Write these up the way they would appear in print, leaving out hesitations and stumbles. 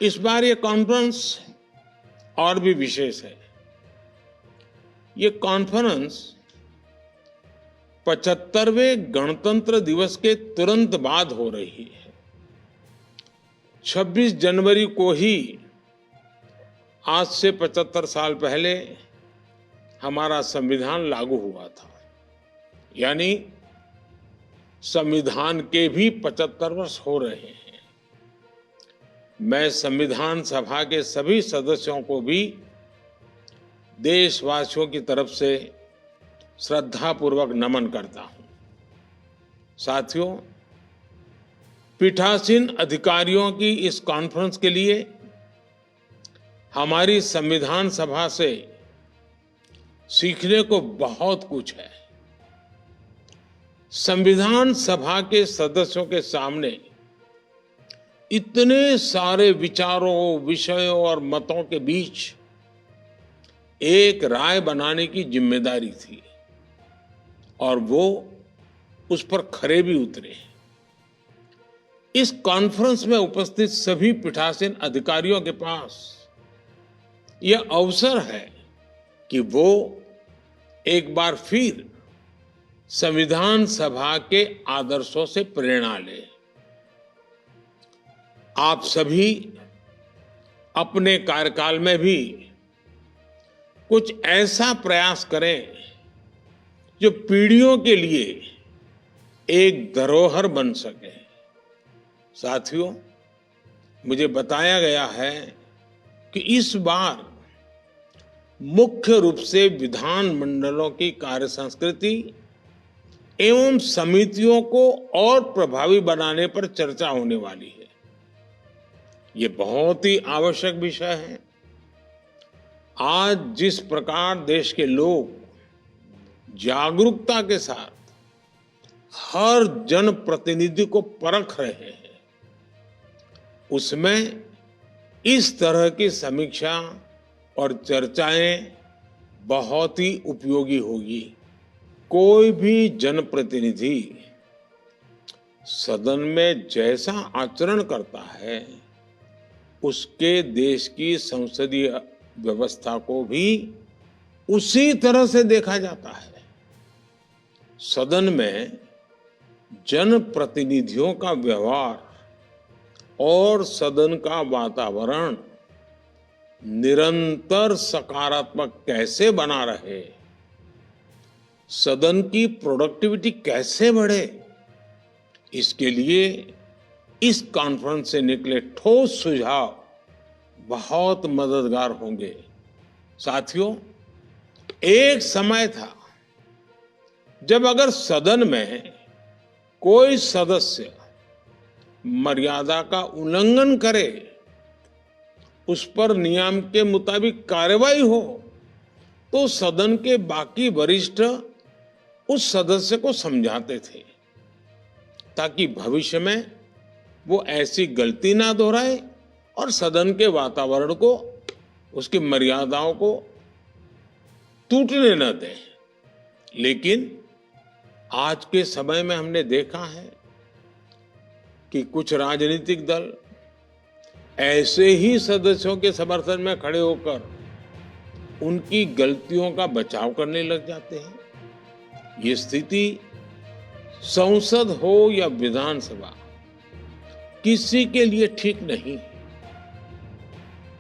इस बार ये कॉन्फ्रेंस और भी विशेष है। ये कॉन्फ्रेंस 75वें गणतंत्र दिवस के तुरंत बाद हो रही है। 26 जनवरी को ही आज से 75 साल पहले हमारा संविधान लागू हुआ था, यानी संविधान के भी 75 वर्ष हो रहे हैं। मैं संविधान सभा के सभी सदस्यों को भी देशवासियों की तरफ से श्रद्धापूर्वक नमन करता हूं। साथियों, पीठासीन अधिकारियों की इस कॉन्फ्रेंस के लिए हमारी संविधान सभा से सीखने को बहुत कुछ है। संविधान सभा के सदस्यों के सामने इतने सारे विचारों, विषयों और मतों के बीच एक राय बनाने की जिम्मेदारी थी और वो उस पर खरे भी उतरे। इस कॉन्फ्रेंस में उपस्थित सभी पीठासीन अधिकारियों के पास यह अवसर है कि वो एक बार फिर संविधान सभा के आदर्शों से प्रेरणा ले। आप सभी अपने कार्यकाल में भी कुछ ऐसा प्रयास करें जो पीढ़ियों के लिए एक धरोहर बन सके। साथियों, मुझे बताया गया है कि इस बार मुख्य रूप से विधानमंडलों की कार्य संस्कृति एवं समितियों को और प्रभावी बनाने पर चर्चा होने वाली है। ये बहुत ही आवश्यक विषय है। आज जिस प्रकार देश के लोग जागरूकता के साथ हर जनप्रतिनिधि को परख रहे हैं, उसमें इस तरह की समीक्षा और चर्चाएं बहुत ही उपयोगी होगी। कोई भी जनप्रतिनिधि सदन में जैसा आचरण करता है, उसके देश की संसदीय व्यवस्था को भी उसी तरह से देखा जाता है। सदन में जनप्रतिनिधियों का व्यवहार और सदन का वातावरण निरंतर सकारात्मक कैसे बना रहे, सदन की प्रोडक्टिविटी कैसे बढ़े, इसके लिए इस कॉन्फ्रेंस से निकले ठोस सुझाव बहुत मददगार होंगे। साथियों, एक समय था जब अगर सदन में कोई सदस्य मर्यादा का उल्लंघन करे, उस पर नियम के मुताबिक कार्रवाई हो, तो सदन के बाकी वरिष्ठ उस सदस्य को समझाते थे ताकि भविष्य में वो ऐसी गलती ना दोहराए और सदन के वातावरण को, उसकी मर्यादाओं को टूटने न दे। लेकिन आज के समय में हमने देखा है कि कुछ राजनीतिक दल ऐसे ही सदस्यों के समर्थन में खड़े होकर उनकी गलतियों का बचाव करने लग जाते हैं। ये स्थिति संसद हो या विधानसभा, किसी के लिए ठीक नहीं है।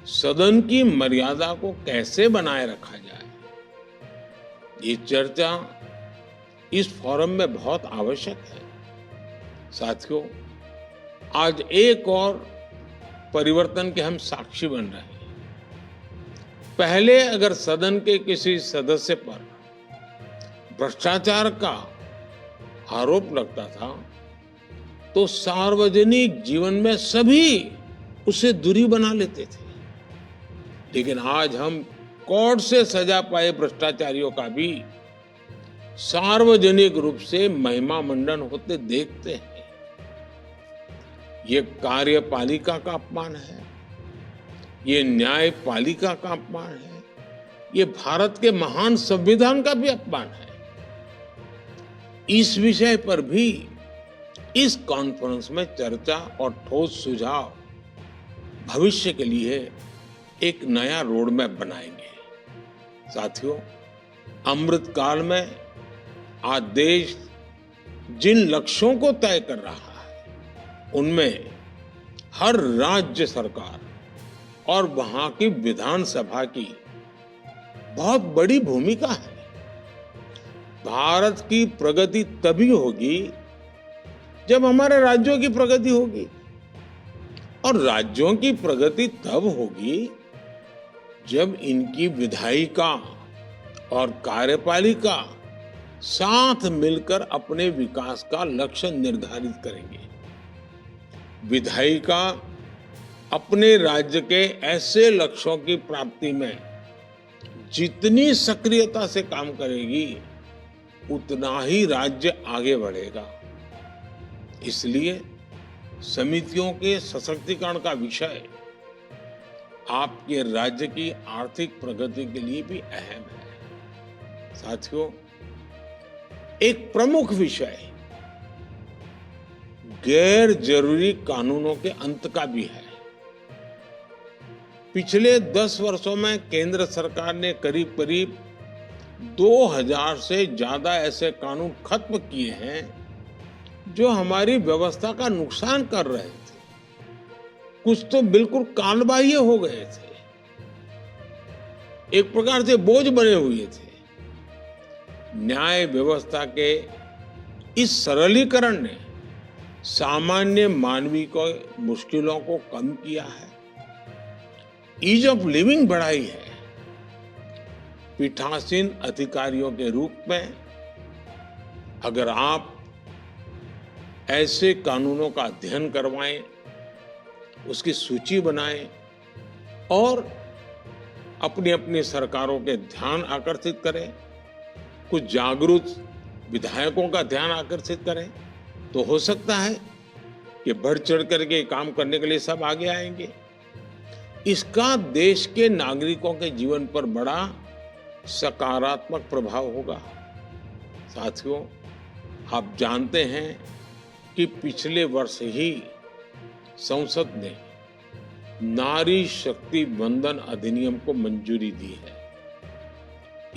सदन की मर्यादा को कैसे बनाए रखा जाए, ये चर्चा इस फोरम में बहुत आवश्यक है। साथियों, आज एक और परिवर्तन के हम साक्षी बन रहे हैं। पहले अगर सदन के किसी सदस्य पर भ्रष्टाचार का आरोप लगता था तो सार्वजनिक जीवन में सभी उसे दूरी बना लेते थे। लेकिन आज हम कोर्ट से सजा पाए भ्रष्टाचारियों का भी सार्वजनिक रूप से महिमा मंडन होते देखते हैं। ये कार्यपालिका का अपमान है, ये न्यायपालिका का अपमान है, ये भारत के महान संविधान का भी अपमान है। इस विषय पर भी इस कॉन्फ्रेंस में चर्चा और ठोस सुझाव भविष्य के लिए एक नया रोड मैप बनाएंगे। साथियों, अमृत काल में आज देश जिन लक्ष्यों को तय कर रहा है, उनमें हर राज्य सरकार और वहां की विधानसभा की बहुत बड़ी भूमिका है। भारत की प्रगति तभी होगी जब हमारे राज्यों की प्रगति होगी, और राज्यों की प्रगति तब होगी जब इनकी विधायिका और कार्यपालिका साथ मिलकर अपने विकास का लक्ष्य निर्धारित करेंगे। विधायिका अपने राज्य के ऐसे लक्ष्यों की प्राप्ति में जितनी सक्रियता से काम करेगी, उतना ही राज्य आगे बढ़ेगा। इसलिए समितियों के सशक्तिकरण का विषय आपके राज्य की आर्थिक प्रगति के लिए भी अहम है। साथियों, एक प्रमुख विषय गैर जरूरी कानूनों के अंत का भी है। पिछले 10 वर्षों में केंद्र सरकार ने करीब करीब 2000 से ज्यादा ऐसे कानून खत्म किए हैं जो हमारी व्यवस्था का नुकसान कर रहे थे। कुछ तो बिल्कुल कालबाह्य हो गए थे, एक प्रकार से बोझ बने हुए थे। न्याय व्यवस्था के इस सरलीकरण ने सामान्य मानवीय को मुश्किलों को कम किया है, ईज ऑफ लिविंग बढ़ाई है। पीठासीन अधिकारियों के रूप में अगर आप ऐसे कानूनों का अध्ययन करवाएं, उसकी सूची बनाएं और अपनी अपनी सरकारों के ध्यान आकर्षित करें, कुछ जागरूक विधायकों का ध्यान आकर्षित करें, तो हो सकता है कि बढ़ चढ़ करके काम करने के लिए सब आगे आएंगे। इसका देश के नागरिकों के जीवन पर बड़ा सकारात्मक प्रभाव होगा। साथियों, आप जानते हैं कि पिछले वर्ष ही संसद ने नारी शक्ति वंदन अधिनियम को मंजूरी दी है।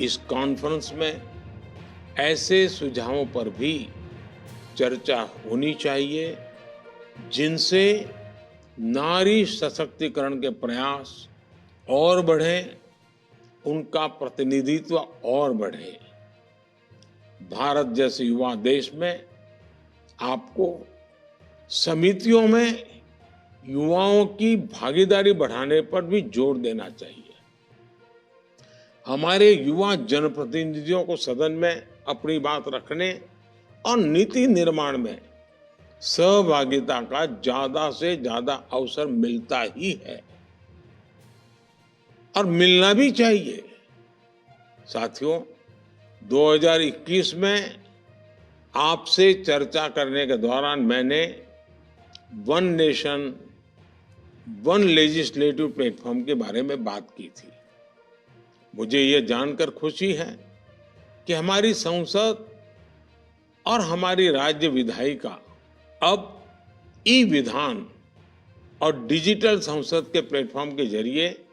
इस कॉन्फ्रेंस में ऐसे सुझावों पर भी चर्चा होनी चाहिए जिनसे नारी सशक्तिकरण के प्रयास और बढ़ें, उनका प्रतिनिधित्व और बढ़े। भारत जैसे युवा देश में आपको समितियों में युवाओं की भागीदारी बढ़ाने पर भी जोर देना चाहिए। हमारे युवा जनप्रतिनिधियों को सदन में अपनी बात रखने और नीति निर्माण में सहभागिता का ज्यादा से ज्यादा अवसर मिलता ही है और मिलना भी चाहिए। साथियों, 2021 में आपसे चर्चा करने के दौरान मैंने one nation one legislative platform के बारे में बात की थी। मुझे ये जानकर खुशी है कि हमारी संसद और हमारी राज्य विधायिका अब ई विधान और डिजिटल संसद के प्लेटफॉर्म के जरिए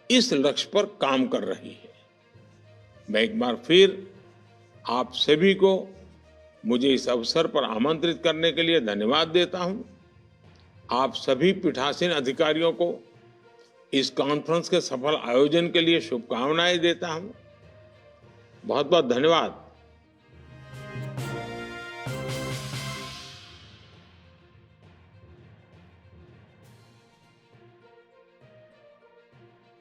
इस लक्ष्य पर काम कर रही है। मैं एक बार फिर आप सभी को मुझे इस अवसर पर आमंत्रित करने के लिए धन्यवाद देता हूं। आप सभी पीठासीन अधिकारियों को इस कॉन्फ्रेंस के सफल आयोजन के लिए शुभकामनाएं देता हूं। बहुत बहुत धन्यवाद।